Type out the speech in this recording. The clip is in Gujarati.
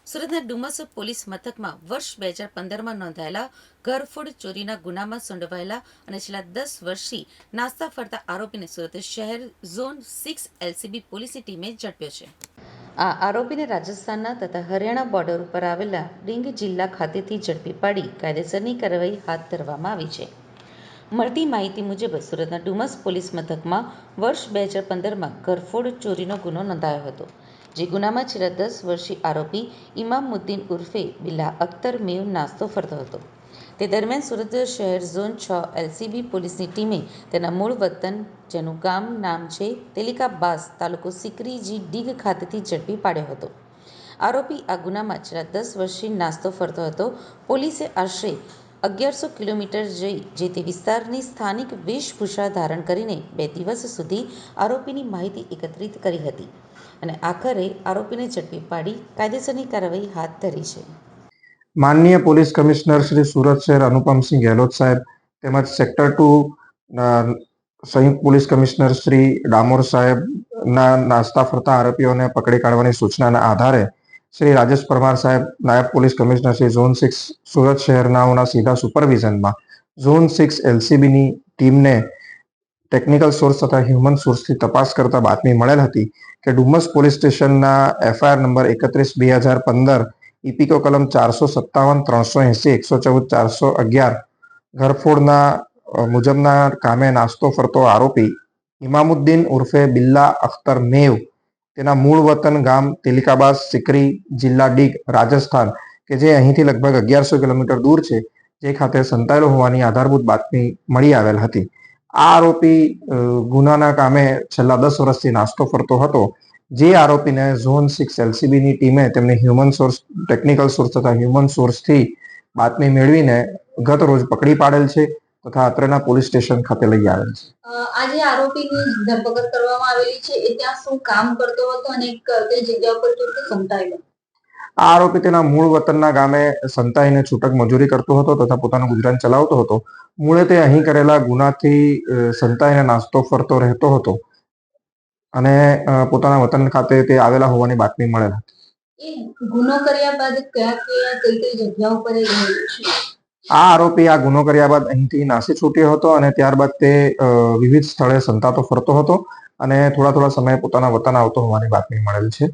સુરતના ડુમસ પોલીસ મથકમાં વર્ષ 2015માં નોંધાયેલા ઘરફોડ ચોરીના ગુનામાં સંડોવાયેલા અને છેલ્લા 10 વર્ષથી નાસ્તા ફરતા આરોપીને સુરત શહેર ઝોન 6 એલસીબી પોલીસની ટીમે ઝડપ્યો છે. આ આરોપીને રાજસ્થાનના તથા હરિયાણા બોર્ડર ઉપર આવેલા ડીંગ જિલ્લા ખાતેથી ઝડપી પાડી કાયદેસરની કાર્યવાહી હાથ ધરવામાં આવી છે. મળતી માહિતી મુજબ સુરતના ડુમસ પોલીસ મથકમાં વર્ષ 2015માં ઘરફોડ ચોરીનો ગુનો નોંધાયો હતો. જે ગુનામાં છેલ્લા 10 વર્ષથી આરોપી ઇમામુદ્દીન ઉર્ફે બિલ્લા અખ્તર મેવ નાસ્તો ફરતો હતો. તે દરમિયાન સુરત શહેર ઝોન 6 એલસીબી પોલીસની ટીમે તેના મૂળ વતન, જેનું ગામ નામ છે તેલિકાબાસ, તાલુકો સિકરી ડીગ ખાતેથી ઝડપી પાડ્યો હતો. આરોપી આ ગુનામાં છેલ્લા 10 વર્ષથી નાસ્તો ફરતો હતો. પોલીસે આશરે 1100 કિલોમીટર જઈ જે તે વિસ્તારની સ્થાનિક વેશભૂષા ધારણ કરીને 2 દિવસ સુધી આરોપીની માહિતી એકત્રિત કરી હતી અને આખરે આરોપીને ઝડપી પાડી કાયદેસરની કાર્યવાહી હાથ ધરી છે. માનનીય પોલીસ કમિશનર શ્રી સુરત શહેર અનુપમસિંહ ગેહલોત સાહેબ તેમજ સેક્ટર 2 સંયુક્ત પોલીસ કમિશનર શ્રી ડામોર સાહેબના નાસ્તા ફરતા આરોપીઓને પકડી કાઢવાની સૂચનાના આધારે શ્રી રાજેશ પરમાર સાહેબ નાયબ police commissioner Shri zone 6 Surat શહેરનાઓના સીધા સુપરવિઝનમાં ઝોન 6 એલસીબીની ટીમને ટેકનિકલ સોર્સ તથા હ્યુમન સોર્સથી તપાસ કરતા બાતમી મળેલ હતી કે ડુમસ પોલીસ સ્ટેશનના એફઆઈઆર નંબર 31/2015 ઇપીકો કલમ 457, 380, 114, 411 ઘરફોડના મુજબના કામે નાસ્તો ફરતો આરોપી ઇમામુદ્દીન ઉર્ફે બિલ્લા અખ્તર મેવ તેના મૂળ વતન ગામ તેલિકાબાસ, સિકરી, જિલ્લા ડીગ, રાજસ્થાન કે જે અહીંથી લગભગ 1100 કિલોમીટર દૂર છે, જે ખાતે સંતાયેલો હોવાની આધારભૂત બાતમી મળી આવેલ હતી. આ આરોપી ગુનાના કામે છેલ્લા 10 વર્ષથી નાસ્તો ફરતો હતો. જે આરોપીને ઝોન 6 એલસીબીની ટીમે તેમને હ્યુમન સોર્સ, ટેકનિકલ સોર્સ તથા હ્યુમન સોર્સથી બાતમી મેળવીને ગત રોજ પકડી પાડેલ છે તથા અત્રેના પોલીસ સ્ટેશન ખાતે લઈ આવેલ છે. આજે આરોપીની ધરપકડ કરવામાં આવેલી છે, એ ત્યાં શું કામ કરતો હતો અને કઈ જગ્યા ઉપર તો સંતાયેલો? આ આરોપી તેના મૂળ વતનના ગામે સંતાઈને છૂટક મજૂરી કરતો હતો તથા પોતાનું ગુજરાન ચલાવતો હતો. મૂળે તે અહીં કરેલા ગુનાથી સંતાઈને નાસ્તો ફરતો રહેતો હતો અને પોતાના વતન ખાતે તે આવેલા હોવાની બાતમી મળેલ હતી. એ ગુનો કર્યા બાદ કઈ જગ્યા ઉપર આ આરોપી આ ગુનો કર્યા બાદ અહીંથી નાસી છૂટ્યો હતો અને ત્યારબાદ તે વિવિધ સ્થળે સંતાતો ફરતો હતો અને થોડા સમયે પોતાના વતન આવતો હોવાની બાતમી મળેલ છે.